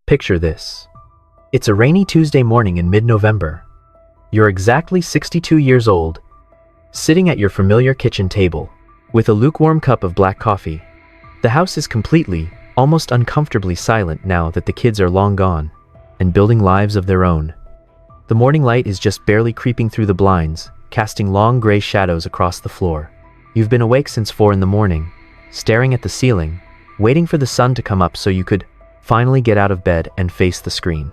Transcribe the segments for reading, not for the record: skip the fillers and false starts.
Picture this. It's a rainy Tuesday morning in mid-November. You're exactly 62 years old, sitting at your familiar kitchen table, with a lukewarm cup of black coffee. The house is completely, almost uncomfortably silent now that the kids are long gone, and building lives of their own. The morning light is just barely creeping through the blinds, casting long gray shadows across the floor. You've been awake since 4 in the morning, staring at the ceiling, waiting for the sun to come up so you could finally get out of bed and face the screen.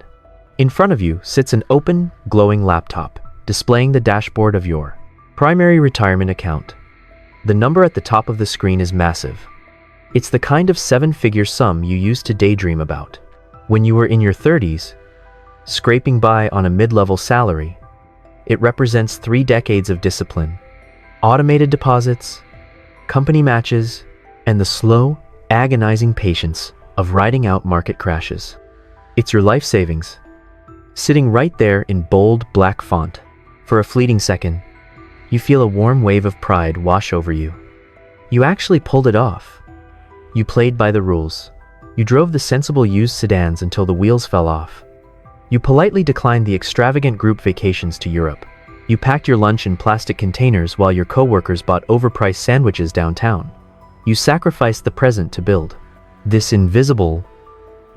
In front of you sits an open, glowing laptop, displaying the dashboard of your primary retirement account. The number at the top of the screen is massive. It's the kind of 7-figure sum you used to daydream about when you were in your 30s, scraping by on a mid-level salary. It represents 3 decades of discipline, automated deposits, company matches, and the slow, agonizing patience of riding out market crashes. It's your life savings, sitting right there in bold black font. For a fleeting second, you feel a warm wave of pride wash over you. You actually pulled it off. You played by the rules. You drove the sensible used sedans until the wheels fell off. You politely declined the extravagant group vacations to Europe. You packed your lunch in plastic containers while your coworkers bought overpriced sandwiches downtown. You sacrificed the present to build this invisible,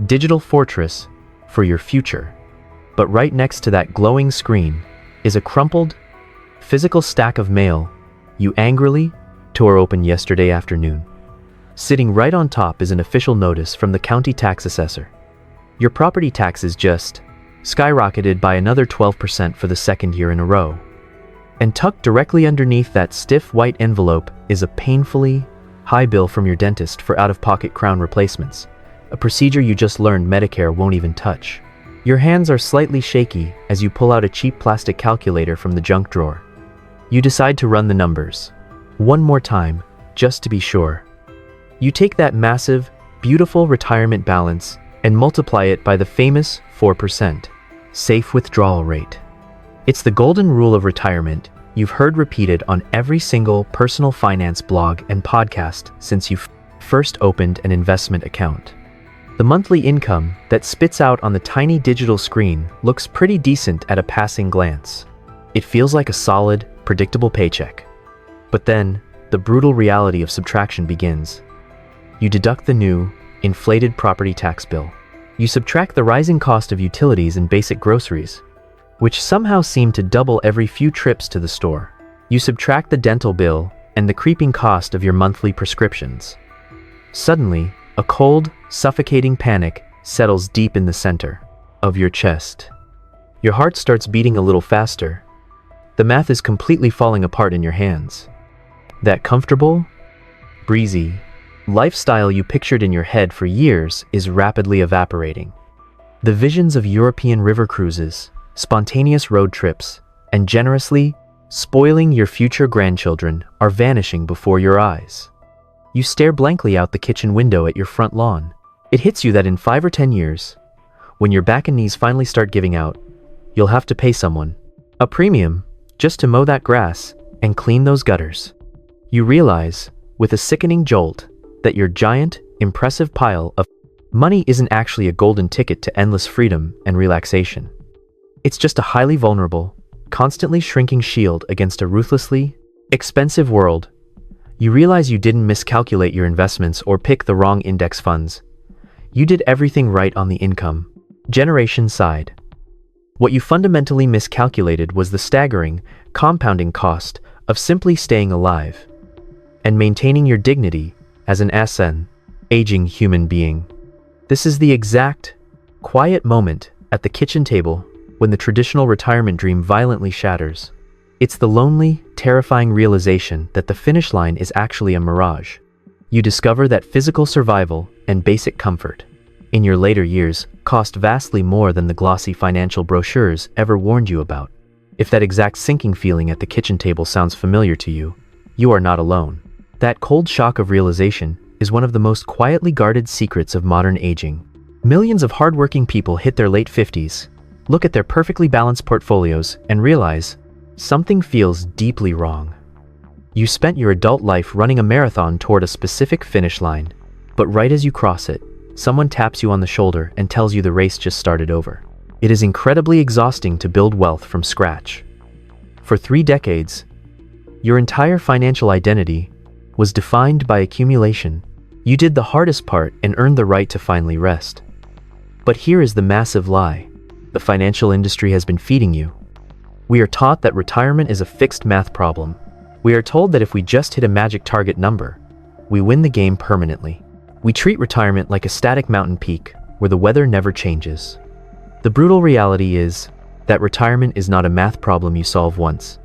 digital fortress for your future. But right next to that glowing screen is a crumpled, physical stack of mail you angrily tore open yesterday afternoon. Sitting right on top is an official notice from the county tax assessor. Your property tax is just skyrocketed by another 12% for the 2nd year in a row. And tucked directly underneath that stiff white envelope is a painfully high bill from your dentist for out-of-pocket crown replacements, a procedure you just learned Medicare won't even touch. Your hands are slightly shaky as you pull out a cheap plastic calculator from the junk drawer. You decide to run the numbers one more time, just to be sure. You take that massive, beautiful retirement balance and multiply it by the famous 4% safe withdrawal rate. It's the golden rule of retirement you've heard repeated on every single personal finance blog and podcast since you first opened an investment account. The monthly income that spits out on the tiny digital screen looks pretty decent at a passing glance. It feels like a solid, predictable paycheck. But then, the brutal reality of subtraction begins. You deduct the new, inflated property tax bill. You subtract the rising cost of utilities and basic groceries, which somehow seem to double every few trips to the store. You subtract the dental bill and the creeping cost of your monthly prescriptions. Suddenly, a cold, suffocating panic settles deep in the center of your chest. Your heart starts beating a little faster. The math is completely falling apart in your hands. That comfortable, breezy lifestyle you pictured in your head for years is rapidly evaporating. The visions of European river cruises, spontaneous road trips, and generously spoiling your future grandchildren are vanishing before your eyes. You stare blankly out the kitchen window at your front lawn. It hits you that in 5 or 10 years, when your back and knees finally start giving out, you'll have to pay someone a premium just to mow that grass and clean those gutters. You realize, with a sickening jolt, that your giant, impressive pile of money isn't actually a golden ticket to endless freedom and relaxation. It's just a highly vulnerable, constantly shrinking shield against a ruthlessly expensive world. You realize you didn't miscalculate your investments or pick the wrong index funds. You did everything right on the income generation side. What you fundamentally miscalculated was the staggering, compounding cost of simply staying alive and maintaining your dignity as an aging human being. This is the exact, quiet moment at the kitchen table when the traditional retirement dream violently shatters. It's the lonely, terrifying realization that the finish line is actually a mirage. You discover that physical survival and basic comfort in your later years cost vastly more than the glossy financial brochures ever warned you about. If that exact sinking feeling at the kitchen table sounds familiar to you, you are not alone. That cold shock of realization is one of the most quietly guarded secrets of modern aging. Millions of hardworking people hit their late 50s, look at their perfectly balanced portfolios, and realize something feels deeply wrong. You spent your adult life running a marathon toward a specific finish line, but right as you cross it, someone taps you on the shoulder and tells you the race just started over. It is incredibly exhausting to build wealth from scratch. For 3 decades, your entire financial identity was defined by accumulation. You did the hardest part and earned the right to finally rest. But here is the massive lie the financial industry has been feeding you. We are taught that retirement is a fixed math problem. We are told that if we just hit a magic target number, we win the game permanently. We treat retirement like a static mountain peak where the weather never changes. The brutal reality is that retirement is not a math problem you solve once.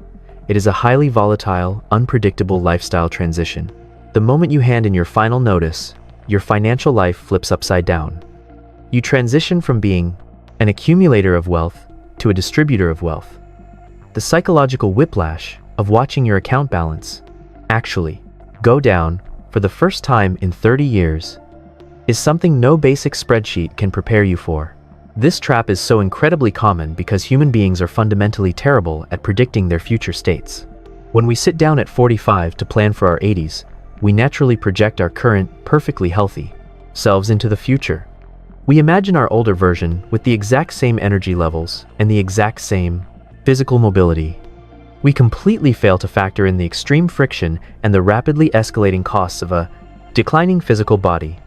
It is a highly volatile, unpredictable lifestyle transition. The moment you hand in your final notice, your financial life flips upside down. You transition from being an accumulator of wealth to a distributor of wealth. The psychological whiplash of watching your account balance actually go down for the first time in 30 years is something no basic spreadsheet can prepare you for. This trap is so incredibly common because human beings are fundamentally terrible at predicting their future states. When we sit down at 45 to plan for our 80s, we naturally project our current, perfectly healthy selves into the future. We imagine our older version with the exact same energy levels and the exact same physical mobility. We completely fail to factor in the extreme friction and the rapidly escalating costs of a declining physical body.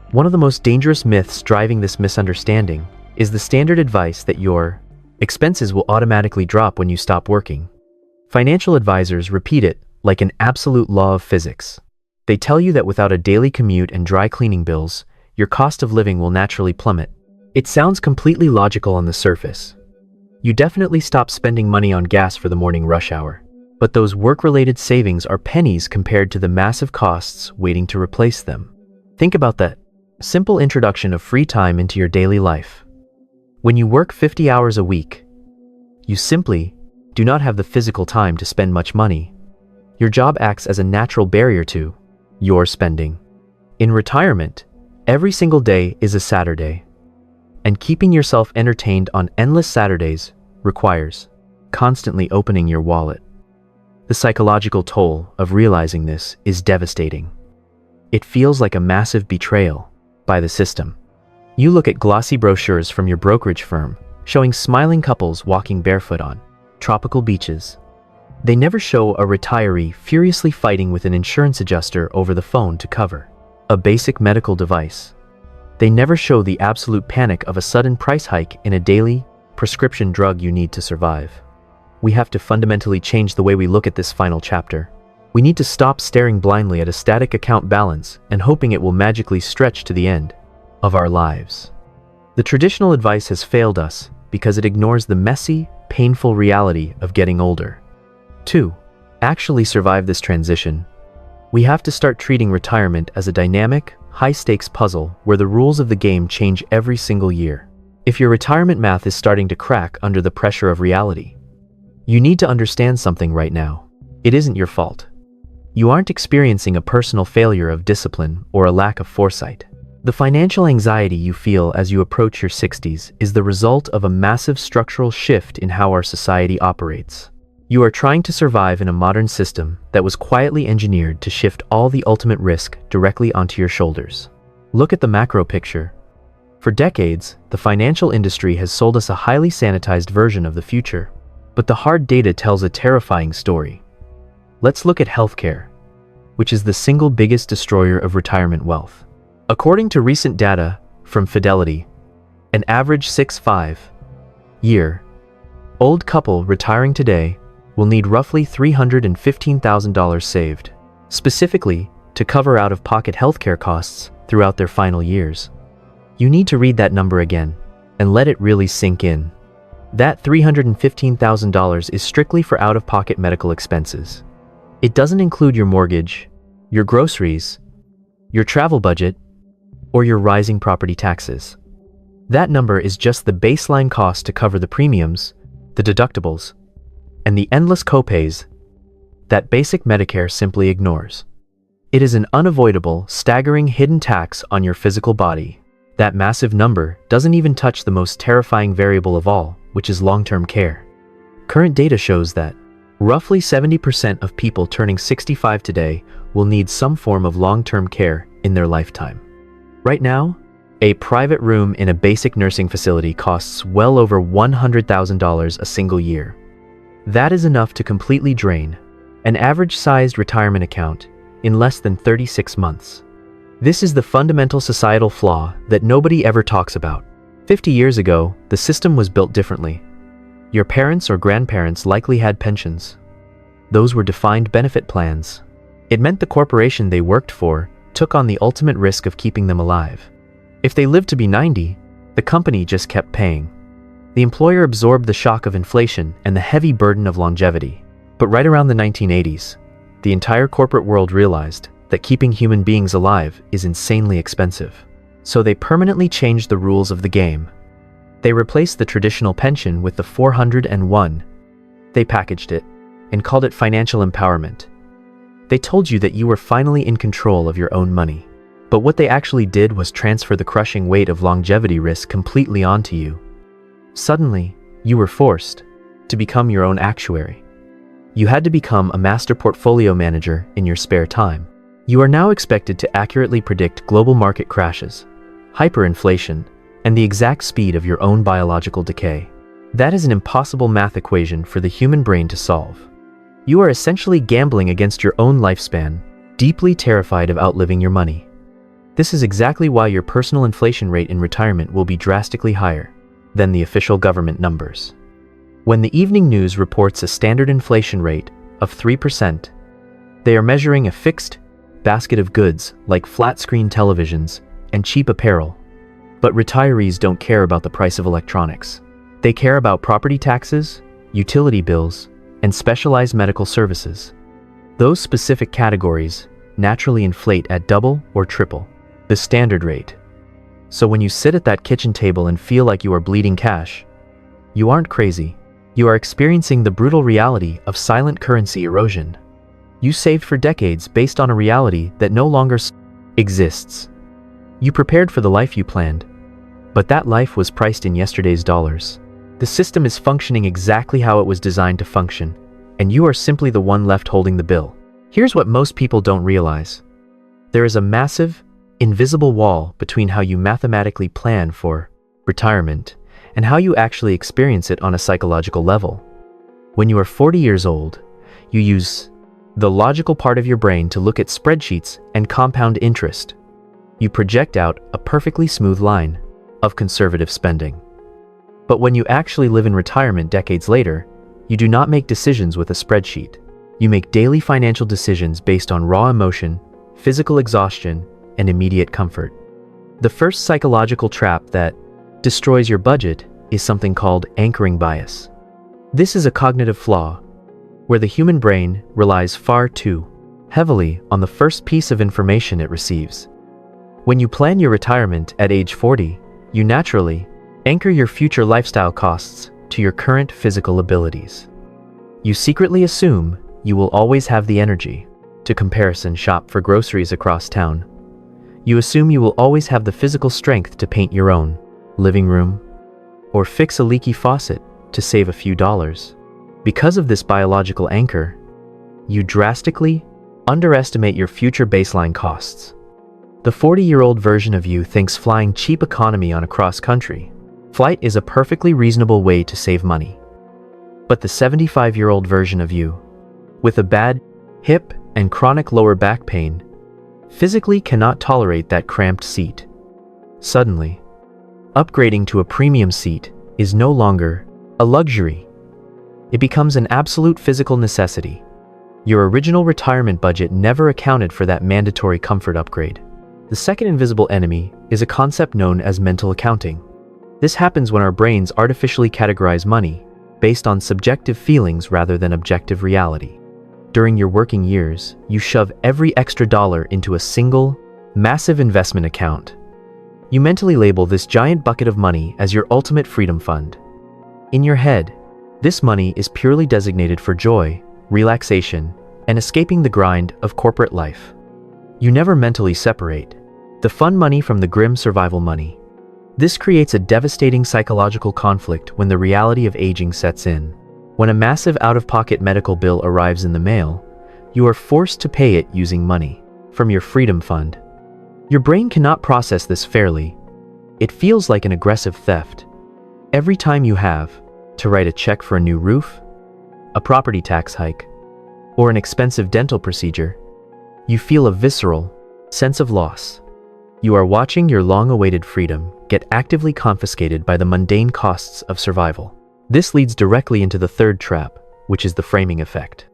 One of the most dangerous myths driving this misunderstanding is the standard advice that your expenses will automatically drop when you stop working. Financial advisors repeat it like an absolute law of physics. They tell you that without a daily commute and dry cleaning bills, your cost of living will naturally plummet. It sounds completely logical on the surface. You definitely stop spending money on gas for the morning rush hour. But those work-related savings are pennies compared to the massive costs waiting to replace them. Think about that simple introduction of free time into your daily life. When you work 50 hours a week, you simply do not have the physical time to spend much money. Your job acts as a natural barrier to your spending. In retirement, every single day is a Saturday, and keeping yourself entertained on endless Saturdays requires constantly opening your wallet. The psychological toll of realizing this is devastating. It feels like a massive betrayal by the system. You look at glossy brochures from your brokerage firm showing smiling couples walking barefoot on tropical beaches. They never show a retiree furiously fighting with an insurance adjuster over the phone to cover a basic medical device. They never show the absolute panic of a sudden price hike in a daily prescription drug you need to survive. We have to fundamentally change the way we look at this final chapter. We need to stop staring blindly at a static account balance and hoping it will magically stretch to the end of our lives. The traditional advice has failed us because it ignores the messy, painful reality of getting older. To actually survive this transition, we have to start treating retirement as a dynamic, high-stakes puzzle where the rules of the game change every single year. If your retirement math is starting to crack under the pressure of reality, you need to understand something right now. It isn't your fault. You aren't experiencing a personal failure of discipline or a lack of foresight. The financial anxiety you feel as you approach your 60s is the result of a massive structural shift in how our society operates. You are trying to survive in a modern system that was quietly engineered to shift all the ultimate risk directly onto your shoulders. Look at the macro picture. For decades, the financial industry has sold us a highly sanitized version of the future. But the hard data tells a terrifying story. Let's look at healthcare, which is the single biggest destroyer of retirement wealth. According to recent data from Fidelity, an average 65-year-old couple retiring today will need roughly $315,000 saved, specifically to cover out-of-pocket healthcare costs throughout their final years. You need to read that number again and let it really sink in. That $315,000 is strictly for out-of-pocket medical expenses. It doesn't include your mortgage, your groceries, your travel budget, or your rising property taxes. That number is just the baseline cost to cover the premiums, the deductibles, and the endless copays that basic Medicare simply ignores. It is an unavoidable, staggering hidden tax on your physical body. That massive number doesn't even touch the most terrifying variable of all, which is long-term care. Current data shows that roughly 70% of people turning 65 today will need some form of long-term care in their lifetime. Right now, A private room in a basic nursing facility costs well over $100,000 a single year. That is enough to completely drain an average-sized retirement account in less than 36 months. This is the fundamental societal flaw that nobody ever talks about. 50 years ago, the system was built differently. Your parents or grandparents likely had pensions. Those were defined benefit plans. It meant the corporation they worked for took on the ultimate risk of keeping them alive. If they lived to be 90, the company just kept paying. The employer absorbed the shock of inflation and the heavy burden of longevity. But right around the 1980s, the entire corporate world realized that keeping human beings alive is insanely expensive. So they permanently changed the rules of the game. They replaced the traditional pension with the 401. They packaged it and called it financial empowerment. They told you that you were finally in control of your own money. But what they actually did was transfer the crushing weight of longevity risk completely onto you. Suddenly, you were forced to become your own actuary. You had to become a master portfolio manager in your spare time. You are now expected to accurately predict global market crashes, hyperinflation, and the exact speed of your own biological decay. That is an impossible math equation for the human brain to solve. You are essentially gambling against your own lifespan, deeply terrified of outliving your money. This is exactly why your personal inflation rate in retirement will be drastically higher than the official government numbers. When the evening news reports a standard inflation rate of 3%, they are measuring a fixed basket of goods like flat-screen televisions and cheap apparel. But retirees don't care about the price of electronics. They care about property taxes, utility bills, and specialized medical services. Those specific categories naturally inflate at double or triple the standard rate. So when you sit at that kitchen table and feel like you are bleeding cash, you aren't crazy. You are experiencing the brutal reality of silent currency erosion. You saved for decades based on a reality that no longer exists. You prepared for the life you planned, but that life was priced in yesterday's dollars. The system is functioning exactly how it was designed to function, and you are simply the one left holding the bill. Here's what most people don't realize. There is a massive, invisible wall between how you mathematically plan for retirement and how you actually experience it on a psychological level. When you are 40 years old, you use the logical part of your brain to look at spreadsheets and compound interest. You project out a perfectly smooth line of conservative spending. But when you actually live in retirement decades later, you do not make decisions with a spreadsheet. You make daily financial decisions based on raw emotion, physical exhaustion, and immediate comfort. The first psychological trap that destroys your budget is something called anchoring bias. This is a cognitive flaw where the human brain relies far too heavily on the first piece of information it receives. When you plan your retirement at age 40, you naturally anchor your future lifestyle costs to your current physical abilities. You secretly assume you will always have the energy to comparison shop for groceries across town. You assume you will always have the physical strength to paint your own living room or fix a leaky faucet to save a few dollars. Because of this biological anchor, you drastically underestimate your future baseline costs. The 40-year-old version of you thinks flying cheap economy on a cross-country flight is a perfectly reasonable way to save money. But the 75-year-old version of you, with a bad hip and chronic lower back pain, physically cannot tolerate that cramped seat. Suddenly, upgrading to a premium seat is no longer a luxury. It becomes an absolute physical necessity. Your original retirement budget never accounted for that mandatory comfort upgrade. The second invisible enemy is a concept known as mental accounting. This happens when our brains artificially categorize money based on subjective feelings rather than objective reality. During your working years, you shove every extra dollar into a single, massive investment account. You mentally label this giant bucket of money as your ultimate freedom fund. In your head, this money is purely designated for joy, relaxation, and escaping the grind of corporate life. You never mentally separate the fun money from the grim survival money. This creates a devastating psychological conflict when the reality of aging sets in. When a massive out-of-pocket medical bill arrives in the mail, you are forced to pay it using money from your freedom fund. Your brain cannot process this fairly, It feels like an aggressive theft. Every time you have to write a check for a new roof, a property tax hike, or an expensive dental procedure, you feel a visceral sense of loss. You are watching your long-awaited freedom get actively confiscated by the mundane costs of survival. This leads directly into the third trap, which is the framing effect.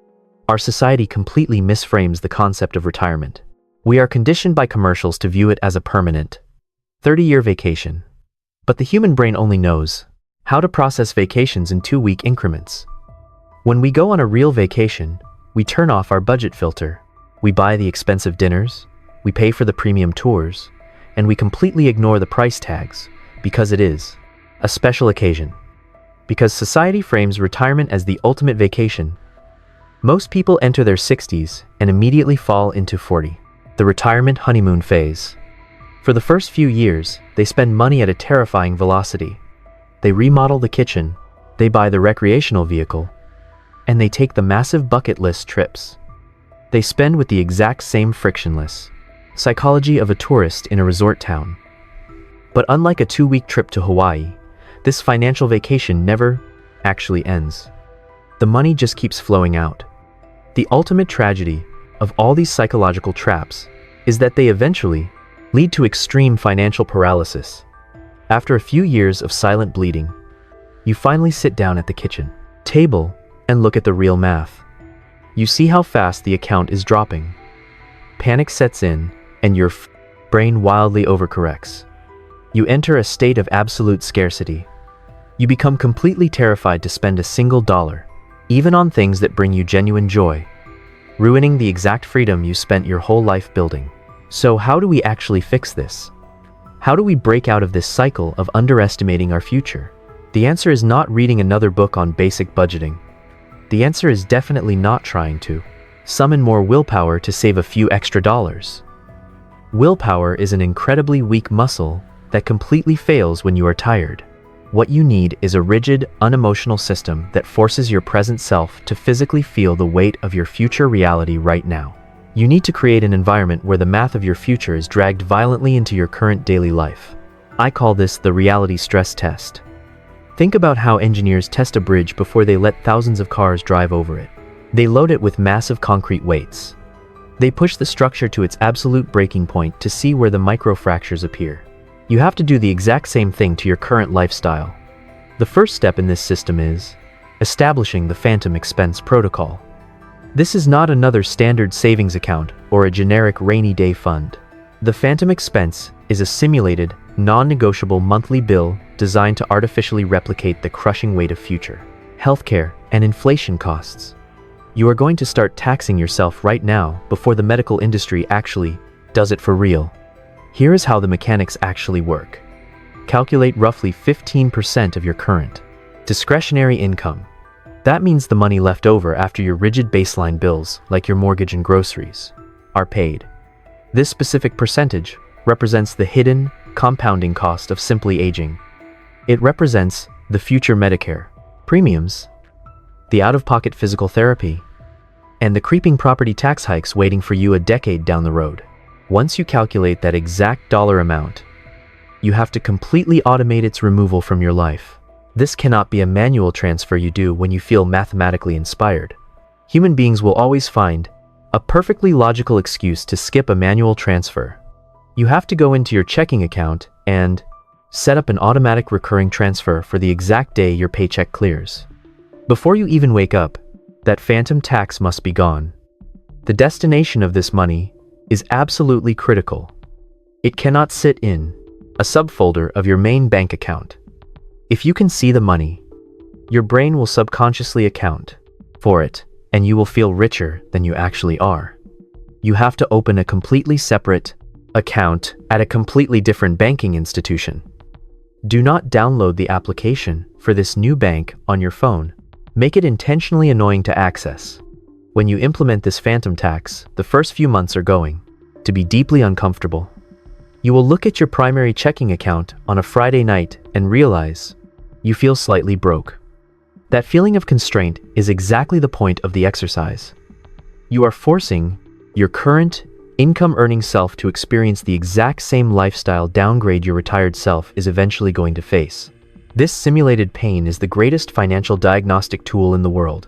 Our society completely misframes the concept of retirement. We are conditioned by commercials to view it as a permanent, 30-year vacation. But the human brain only knows how to process vacations in 2-week increments. When we go on a real vacation, we turn off our budget filter. We buy the expensive dinners, we pay for the premium tours, and we completely ignore the price tags because it is a special occasion. Because society frames retirement as the ultimate vacation, most people enter their 60s and immediately fall into 40, the retirement honeymoon phase. For the first few years, they spend money at a terrifying velocity. They remodel the kitchen, they buy the recreational vehicle, and they take the massive bucket list trips. They spend with the exact same frictionless psychology of a tourist in a resort town. But unlike a 2-week trip to Hawaii, this financial vacation never actually ends. The money just keeps flowing out. The ultimate tragedy of all these psychological traps is that they eventually lead to extreme financial paralysis. After a few years of silent bleeding, you finally sit down at the kitchen table and look at the real math. You see how fast the account is dropping. Panic sets in, and your brain wildly overcorrects. You enter a state of absolute scarcity. You become completely terrified to spend a single dollar, even on things that bring you genuine joy, ruining the exact freedom you spent your whole life building. So how do we actually fix this? How do we break out of this cycle of underestimating our future? The answer is not reading another book on basic budgeting. The answer is definitely not trying to summon more willpower to save a few extra dollars. Willpower is an incredibly weak muscle that completely fails when you are tired. What you need is a rigid, unemotional system that forces your present self to physically feel the weight of your future reality right now. You need to create an environment where the math of your future is dragged violently into your current daily life. I call this the reality stress test. Think about how engineers test a bridge before they let thousands of cars drive over it. They load it with massive concrete weights. They push the structure to its absolute breaking point to see where the microfractures appear. You have to do the exact same thing to your current lifestyle. The first step in this system is establishing the phantom expense protocol. This is not another standard savings account or a generic rainy day fund. The phantom expense is a simulated, non-negotiable monthly bill designed to artificially replicate the crushing weight of future healthcare and inflation costs. You are going to start taxing yourself right now before the medical industry actually does it for real. Here is how the mechanics actually work. Calculate roughly 15% of your current discretionary income. That means the money left over after your rigid baseline bills, like your mortgage and groceries, are paid. This specific percentage represents the hidden, compounding cost of simply aging. It represents the future Medicare premiums, the out-of-pocket physical therapy, and the creeping property tax hikes waiting for you a decade down the road. Once you calculate that exact dollar amount, you have to completely automate its removal from your life. This cannot be a manual transfer you do when you feel mathematically inspired. Human beings will always find a perfectly logical excuse to skip a manual transfer. You have to go into your checking account and set up an automatic recurring transfer for the exact day your paycheck clears. Before you even wake up, that phantom tax must be gone. The destination of this money is absolutely critical. It cannot sit in a subfolder of your main bank account. If you can see the money, your brain will subconsciously account for it, and you will feel richer than you actually are. You have to open a completely separate account at a completely different banking institution. Do not download the application for this new bank on your phone. Make it intentionally annoying to access. When you implement this phantom tax, the first few months are going to be deeply uncomfortable. You will look at your primary checking account on a Friday night and realize you feel slightly broke. That feeling of constraint is exactly the point of the exercise. You are forcing your current income-earning self to experience the exact same lifestyle downgrade your retired self is eventually going to face. This simulated pain is the greatest financial diagnostic tool in the world.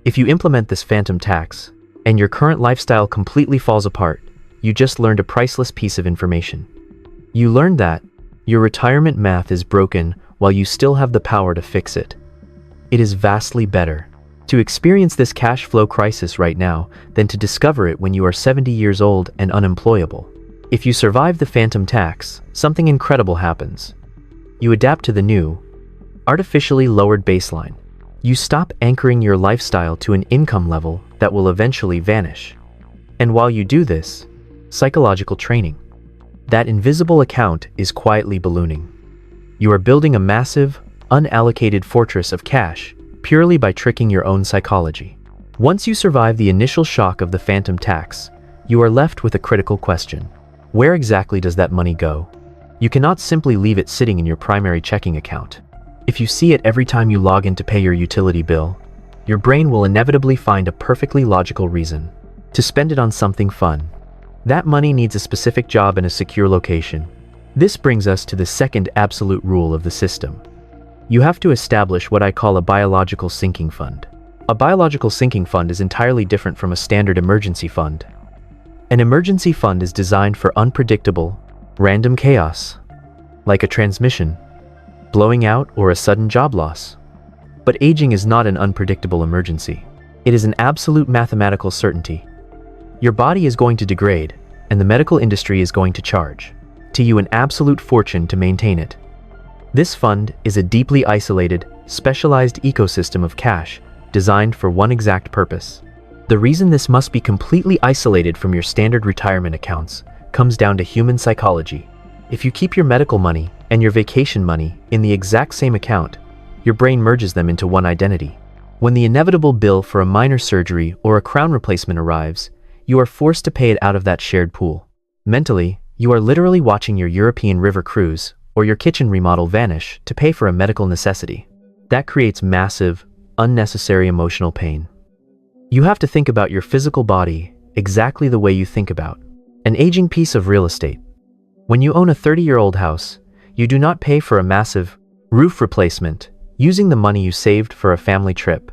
If you implement this phantom tax, and your current lifestyle completely falls apart, you just learned a priceless piece of information. You learned that your retirement math is broken while you still have the power to fix it. It is vastly better to experience this cash flow crisis right now than to discover it when you are 70 years old and unemployable. If you survive the phantom tax, something incredible happens. You adapt to the new, artificially lowered baseline. You stop anchoring your lifestyle to an income level that will eventually vanish. And while you do this, psychological training, that invisible account is quietly ballooning. You are building a massive, unallocated fortress of cash purely by tricking your own psychology. Once you survive the initial shock of the phantom tax, you are left with a critical question. Where exactly does that money go? You cannot simply leave it sitting in your primary checking account. If you see it every time you log in to pay your utility bill, your brain will inevitably find a perfectly logical reason to spend it on something fun. That money needs a specific job and a secure location. This brings us to the second absolute rule of the system. You have to establish what I call a biological sinking fund. A biological sinking fund is entirely different from a standard emergency fund. An emergency fund is designed for unpredictable, random chaos, like a transmission blowing out or a sudden job loss. But aging is not an unpredictable emergency. It is an absolute mathematical certainty. Your body is going to degrade, and the medical industry is going to charge to you an absolute fortune to maintain it. This fund is a deeply isolated, specialized ecosystem of cash designed for one exact purpose. The reason this must be completely isolated from your standard retirement accounts comes down to human psychology. If you keep your medical money and your vacation money in the exact same account, your brain merges them into one identity. When the inevitable bill for a minor surgery or a crown replacement arrives, you are forced to pay it out of that shared pool. Mentally, you are literally watching your European river cruise or your kitchen remodel vanish to pay for a medical necessity. That creates massive, unnecessary emotional pain. You have to think about your physical body exactly the way you think about an aging piece of real estate. When you own a 30-year-old house, you do not pay for a massive roof replacement using the money you saved for a family trip.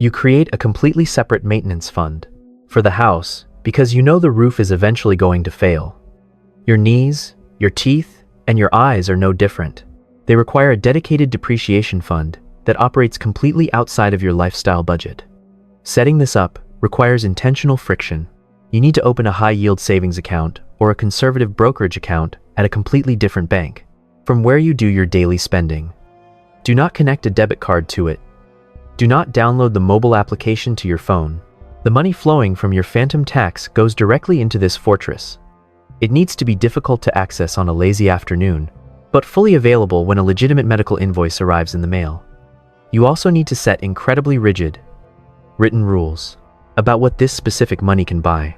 You create a completely separate maintenance fund for the house because you know the roof is eventually going to fail. Your knees, your teeth, and your eyes are no different. They require a dedicated depreciation fund that operates completely outside of your lifestyle budget. Setting this up requires intentional friction. You need to open a high-yield savings account or a conservative brokerage account at a completely different bank from where you do your daily spending. Do not connect a debit card to it. Do not download the mobile application to your phone. The money flowing from your phantom tax goes directly into this fortress. It needs to be difficult to access on a lazy afternoon, but fully available when a legitimate medical invoice arrives in the mail. You also need to set incredibly rigid, written rules about what this specific money can buy.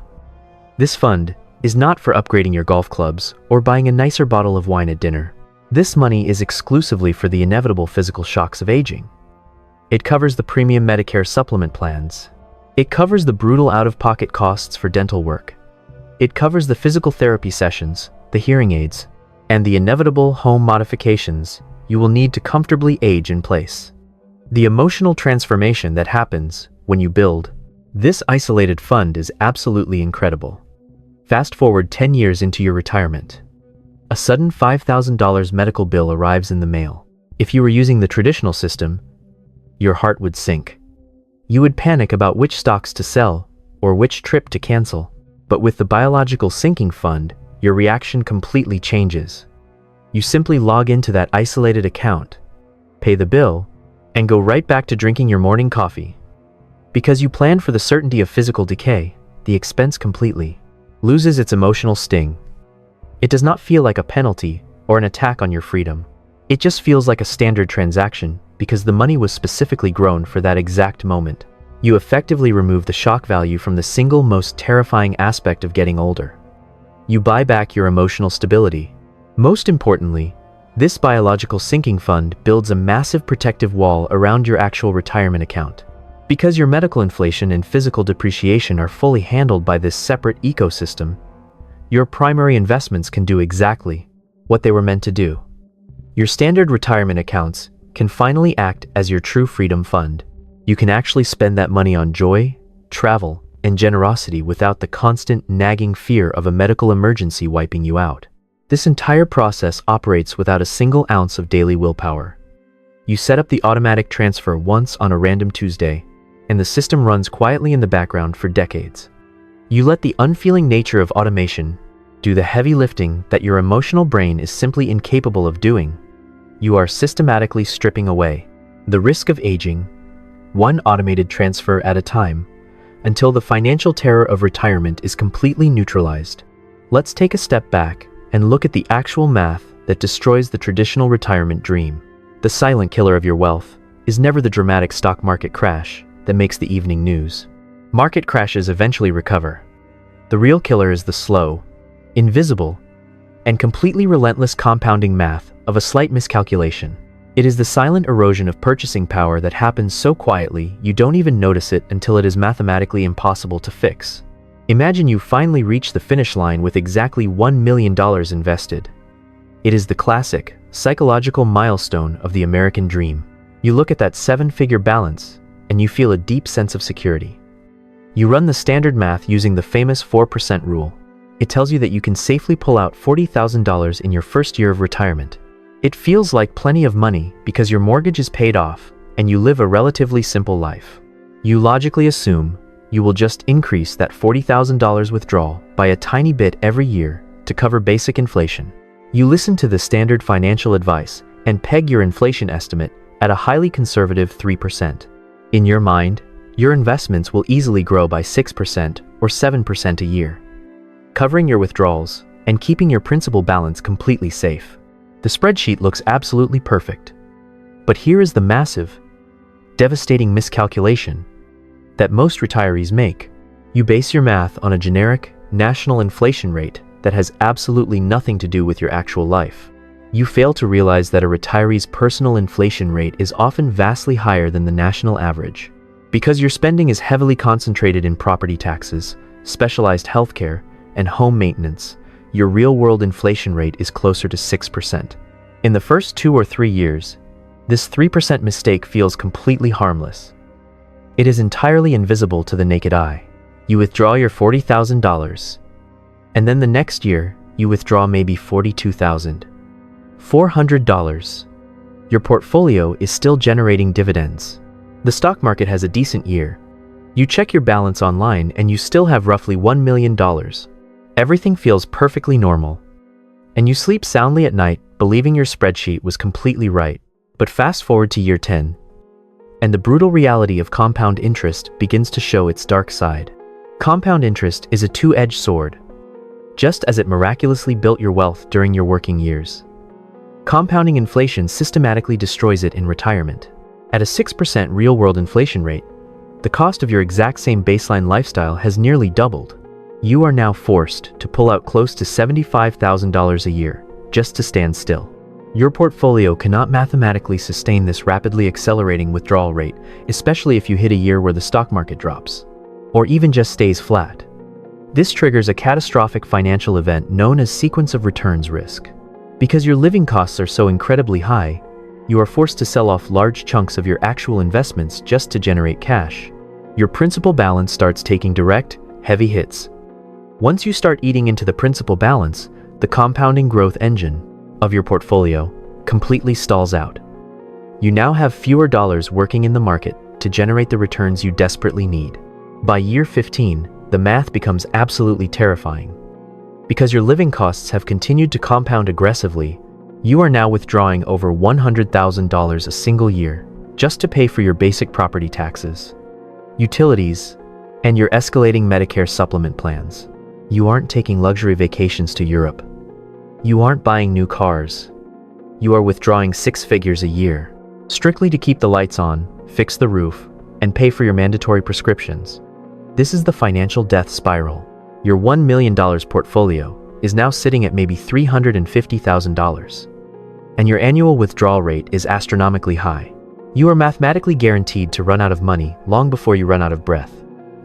This fund is not for upgrading your golf clubs or buying a nicer bottle of wine at dinner. This money is exclusively for the inevitable physical shocks of aging. It covers the premium Medicare supplement plans. It covers the brutal out-of-pocket costs for dental work. It covers the physical therapy sessions, the hearing aids, and the inevitable home modifications you will need to comfortably age in place. The emotional transformation that happens when you build this isolated fund is absolutely incredible. Fast forward 10 years into your retirement. A sudden $5,000 medical bill arrives in the mail. If you were using the traditional system, your heart would sink. You would panic about which stocks to sell or which trip to cancel. But with the biological sinking fund, your reaction completely changes. You simply log into that isolated account, pay the bill, and go right back to drinking your morning coffee. Because you plan for the certainty of physical decay, the expense completely loses its emotional sting. It does not feel like a penalty or an attack on your freedom. It just feels like a standard transaction because the money was specifically grown for that exact moment. You effectively remove the shock value from the single most terrifying aspect of getting older. You buy back your emotional stability. Most importantly, this biological sinking fund builds a massive protective wall around your actual retirement account. Because your medical inflation and physical depreciation are fully handled by this separate ecosystem, your primary investments can do exactly what they were meant to do. Your standard retirement accounts can finally act as your true freedom fund. You can actually spend that money on joy, travel, and generosity without the constant nagging fear of a medical emergency wiping you out. This entire process operates without a single ounce of daily willpower. You set up the automatic transfer once on a random Tuesday, and the system runs quietly in the background for decades. You let the unfeeling nature of automation do the heavy lifting that your emotional brain is simply incapable of doing. You are systematically stripping away the risk of aging, one automated transfer at a time, until the financial terror of retirement is completely neutralized. Let's take a step back and look at the actual math that destroys the traditional retirement dream. The silent killer of your wealth is never the dramatic stock market crash that makes the evening news. Market crashes eventually recover. The real killer is the slow, invisible, and completely relentless compounding math of a slight miscalculation. It is the silent erosion of purchasing power that happens so quietly you don't even notice it until it is mathematically impossible to fix. Imagine you finally reach the finish line with exactly $1 million invested. It is the classic, psychological milestone of the American dream. You look at that seven-figure balance, and you feel a deep sense of security. You run the standard math using the famous 4% rule. It tells you that you can safely pull out $40,000 in your first year of retirement. It feels like plenty of money because your mortgage is paid off, and you live a relatively simple life. You logically assume you will just increase that $40,000 withdrawal by a tiny bit every year to cover basic inflation. You listen to the standard financial advice and peg your inflation estimate at a highly conservative 3%. In your mind, your investments will easily grow by 6% or 7% a year, covering your withdrawals and keeping your principal balance completely safe. The spreadsheet looks absolutely perfect. But here is the massive, devastating miscalculation that most retirees make. You base your math on a generic, national inflation rate that has absolutely nothing to do with your actual life. You fail to realize that a retiree's personal inflation rate is often vastly higher than the national average. Because your spending is heavily concentrated in property taxes, specialized healthcare, and home maintenance, your real-world inflation rate is closer to 6%. In the first 2 or 3 years, this 3% mistake feels completely harmless. It is entirely invisible to the naked eye. You withdraw your $40,000, and then the next year, you withdraw maybe $42,400. Your portfolio is still generating dividends. The stock market has a decent year. You check your balance online and you still have roughly $1 million. Everything feels perfectly normal. And you sleep soundly at night, believing your spreadsheet was completely right. But fast forward to year 10, and the brutal reality of compound interest begins to show its dark side. Compound interest is a two-edged sword. Just as it miraculously built your wealth during your working years, compounding inflation systematically destroys it in retirement. At a 6% real-world inflation rate, the cost of your exact same baseline lifestyle has nearly doubled. You are now forced to pull out close to $75,000 a year just to stand still. Your portfolio cannot mathematically sustain this rapidly accelerating withdrawal rate, especially if you hit a year where the stock market drops, or even just stays flat. This triggers a catastrophic financial event known as sequence of returns risk. Because your living costs are so incredibly high, you are forced to sell off large chunks of your actual investments just to generate cash. Your principal balance starts taking direct, heavy hits. Once you start eating into the principal balance, the compounding growth engine of your portfolio completely stalls out. You now have fewer dollars working in the market to generate the returns you desperately need. By year 15, the math becomes absolutely terrifying. Because your living costs have continued to compound aggressively, you are now withdrawing over $100,000 a single year just to pay for your basic property taxes, utilities, and your escalating Medicare supplement plans. You aren't taking luxury vacations to Europe. You aren't buying new cars. You are withdrawing 6 figures a year, strictly to keep the lights on, fix the roof, and pay for your mandatory prescriptions. This is the financial death spiral. Your $1 million portfolio is now sitting at maybe $350,000, and your annual withdrawal rate is astronomically high. You are mathematically guaranteed to run out of money long before you run out of breath.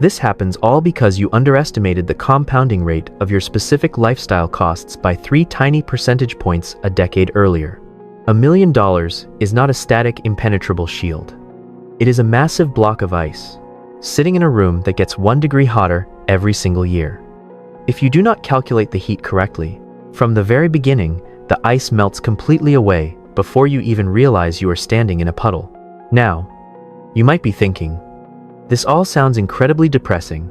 This happens all because you underestimated the compounding rate of your specific lifestyle costs by 3 tiny percentage points a decade earlier. $1 million is not a static, impenetrable shield. It is a massive block of ice, sitting in a room that gets 1 degree hotter every single year. If you do not calculate the heat correctly, from the very beginning, the ice melts completely away before you even realize you are standing in a puddle. Now, you might be thinking, this all sounds incredibly depressing.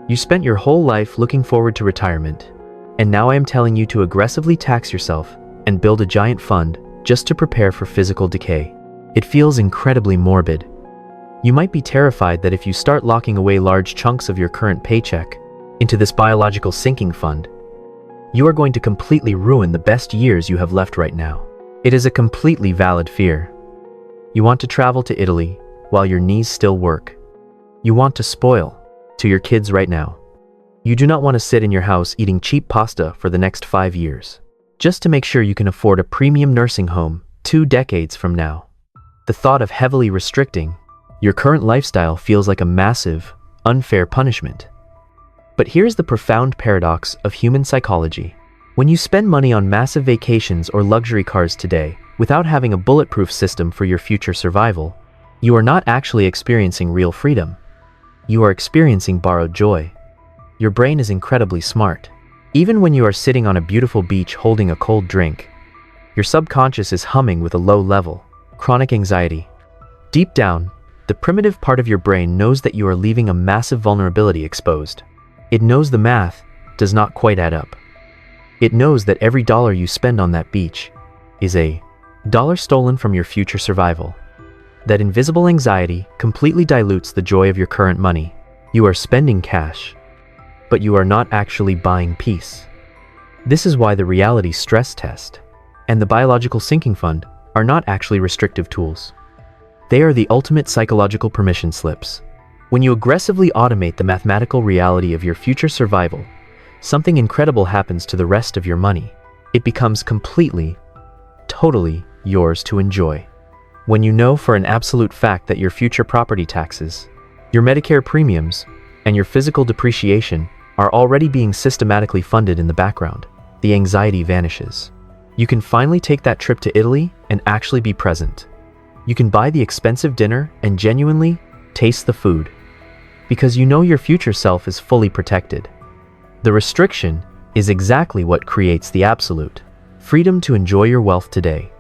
You spent your whole life looking forward to retirement, and now I am telling you to aggressively tax yourself and build a giant fund just to prepare for physical decay. It feels incredibly morbid. You might be terrified that if you start locking away large chunks of your current paycheck into this biological sinking fund, you are going to completely ruin the best years you have left right now. It is a completely valid fear. You want to travel to Italy while your knees still work. You want to spoil to your kids right now. You do not want to sit in your house eating cheap pasta for the next 5 years, just to make sure you can afford a premium nursing home 2 decades from now. The thought of heavily restricting your current lifestyle feels like a massive, unfair punishment. But here's the profound paradox of human psychology. When you spend money on massive vacations or luxury cars today without having a bulletproof system for your future survival, you are not actually experiencing real freedom. You are experiencing borrowed joy. Your brain is incredibly smart. Even when you are sitting on a beautiful beach holding a cold drink, your subconscious is humming with a low-level, chronic anxiety. Deep down, the primitive part of your brain knows that you are leaving a massive vulnerability exposed. It knows the math does not quite add up. It knows that every dollar you spend on that beach is a dollar stolen from your future survival. That invisible anxiety completely dilutes the joy of your current money. You are spending cash, but you are not actually buying peace. This is why the reality stress test and the biological sinking fund are not actually restrictive tools. They are the ultimate psychological permission slips. When you aggressively automate the mathematical reality of your future survival, something incredible happens to the rest of your money. It becomes completely, totally yours to enjoy. When you know for an absolute fact that your future property taxes, your Medicare premiums, and your physical depreciation are already being systematically funded in the background, the anxiety vanishes. You can finally take that trip to Italy and actually be present. You can buy the expensive dinner and genuinely taste the food, because you know your future self is fully protected. The restriction is exactly what creates the absolute freedom to enjoy your wealth today.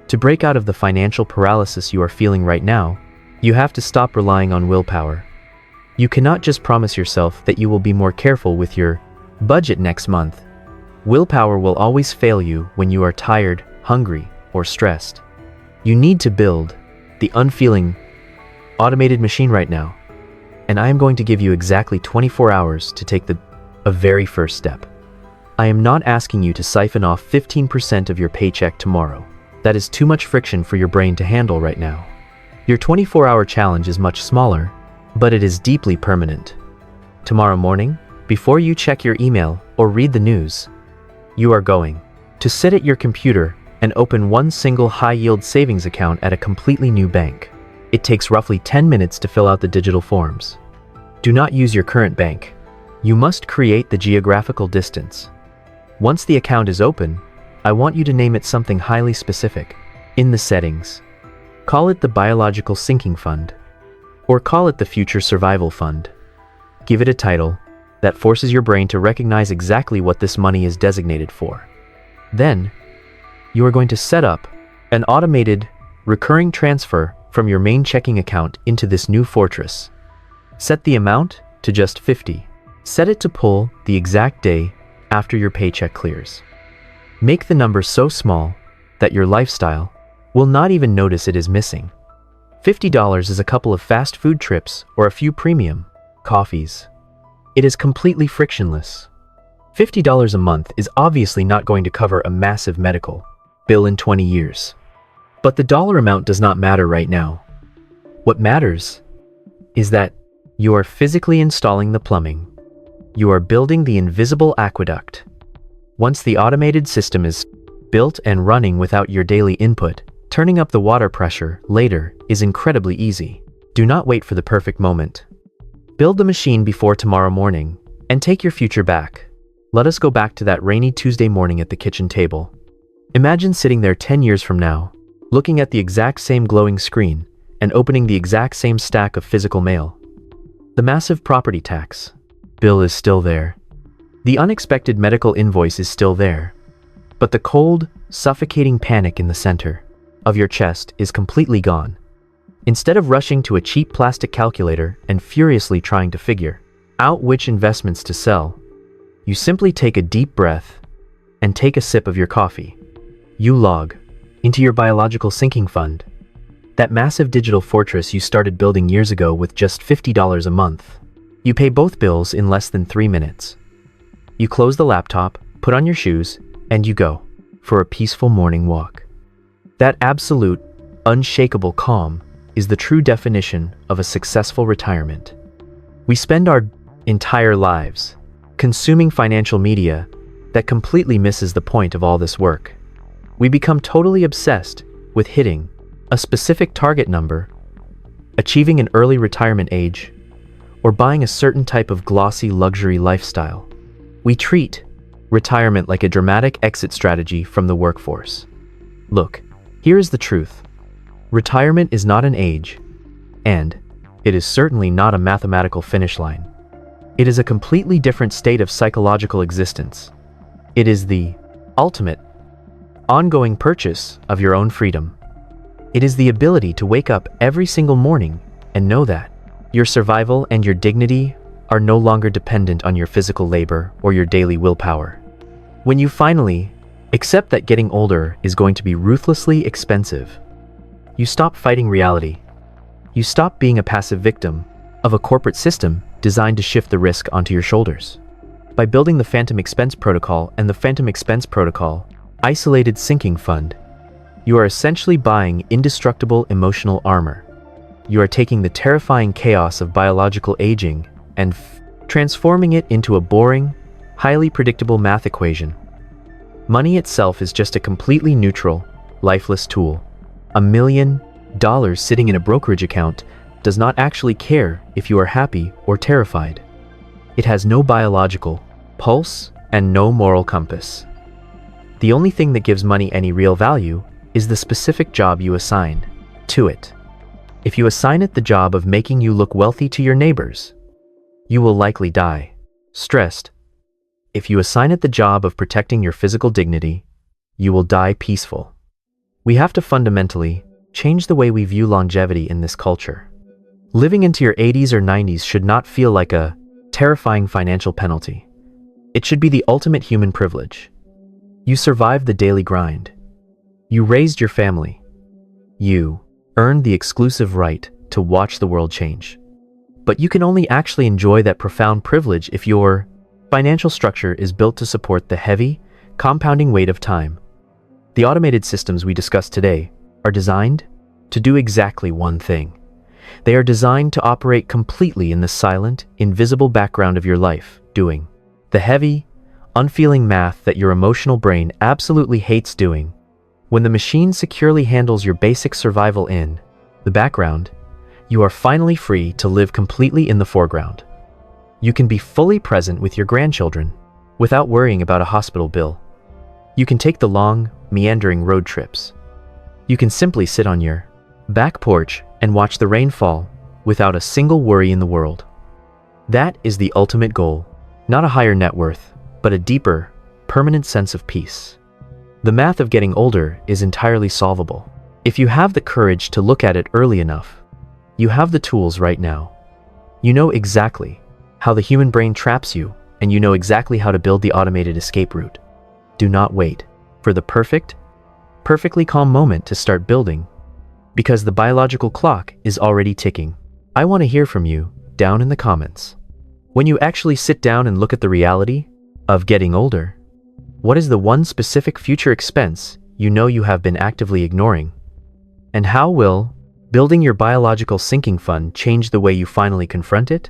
To break out of the financial paralysis you are feeling right now, you have to stop relying on willpower. You cannot just promise yourself that you will be more careful with your budget next month. Willpower will always fail you when you are tired, hungry, or stressed. You need to build the unfeeling, automated machine right now. And I am going to give you exactly 24 hours to take a very first step. I am not asking you to siphon off 15% of your paycheck tomorrow. That is too much friction for your brain to handle right now. Your 24-hour challenge is much smaller, but it is deeply permanent. Tomorrow morning, before you check your email or read the news, you are going to sit at your computer and open one single high-yield savings account at a completely new bank. It takes roughly 10 minutes to fill out the digital forms. Do not use your current bank. You must create the geographical distance. Once the account is open, I want you to name it something highly specific. In the settings, call it the Biological Sinking Fund, or call it the Future Survival Fund. Give it a title that forces your brain to recognize exactly what this money is designated for. Then, you are going to set up an automated, recurring transfer from your main checking account into this new fortress. Set the amount to just $50. Set it to pull the exact day after your paycheck clears. Make the number so small that your lifestyle will not even notice it is missing. $50 is a couple of fast food trips or a few premium coffees. It is completely frictionless. $50 a month is obviously not going to cover a massive medical bill in 20 years. But the dollar amount does not matter right now. What matters is that you are physically installing the plumbing. You are building the invisible aqueduct. Once the automated system is built and running without your daily input, turning up the water pressure later is incredibly easy. Do not wait for the perfect moment. Build the machine before tomorrow morning and take your future back. Let us go back to that rainy Tuesday morning at the kitchen table. Imagine sitting there 10 years from now, looking at the exact same glowing screen and opening the exact same stack of physical mail. The massive property tax bill is still there. The unexpected medical invoice is still there. But the cold, suffocating panic in the center of your chest is completely gone. Instead of rushing to a cheap plastic calculator and furiously trying to figure out which investments to sell, you simply take a deep breath and take a sip of your coffee. You log into your biological sinking fund, that massive digital fortress you started building years ago with just $50 a month. You pay both bills in less than 3 minutes. You close the laptop, put on your shoes, and you go for a peaceful morning walk. That absolute, unshakable calm is the true definition of a successful retirement. We spend our entire lives consuming financial media that completely misses the point of all this work. We become totally obsessed with hitting a specific target number, achieving an early retirement age, or buying a certain type of glossy luxury lifestyle. We treat retirement like a dramatic exit strategy from the workforce. Look, here is the truth. Retirement is not an age, and it is certainly not a mathematical finish line. It is a completely different state of psychological existence. It is the ultimate, ongoing purchase of your own freedom. It is the ability to wake up every single morning and know that your survival and your dignity are no longer dependent on your physical labor or your daily willpower. When you finally accept that getting older is going to be ruthlessly expensive, you stop fighting reality. You stop being a passive victim of a corporate system designed to shift the risk onto your shoulders. By building the Phantom Expense Protocol and the Phantom Expense Protocol Isolated Sinking Fund, you are essentially buying indestructible emotional armor. You are taking the terrifying chaos of biological aging and transforming it into a boring, highly predictable math equation. Money itself is just a completely neutral, lifeless tool. $1 million sitting in a brokerage account does not actually care if you are happy or terrified. It has no biological pulse and no moral compass. The only thing that gives money any real value is the specific job you assign to it. If you assign it the job of making you look wealthy to your neighbors, you will likely die stressed. If you assign it the job of protecting your physical dignity, you will die peaceful. We have to fundamentally change the way we view longevity in this culture. Living into your 80s or 90s should not feel like a terrifying financial penalty. It should be the ultimate human privilege. You survived the daily grind. You raised your family. You earned the exclusive right to watch the world change. But you can only actually enjoy that profound privilege if your financial structure is built to support the heavy, compounding weight of time. The automated systems we discussed today are designed to do exactly one thing. They are designed to operate completely in the silent, invisible background of your life, doing the heavy, unfeeling math that your emotional brain absolutely hates doing. When the machine securely handles your basic survival in the background, you are finally free to live completely in the foreground. You can be fully present with your grandchildren without worrying about a hospital bill. You can take the long, meandering road trips. You can simply sit on your back porch and watch the rain fall without a single worry in the world. That is the ultimate goal, not a higher net worth, but a deeper, permanent sense of peace. The math of getting older is entirely solvable. If you have the courage to look at it early enough, you have the tools right now. You know exactly how the human brain traps you, and you know exactly how to build the automated escape route. Do not wait for the perfectly calm moment to start building, because the biological clock is already ticking. I want to hear from you down in the comments. When you actually sit down and look at the reality of getting older, what is the one specific future expense you know you have been actively ignoring? And how will building your biological sinking fund change the way you finally confront it?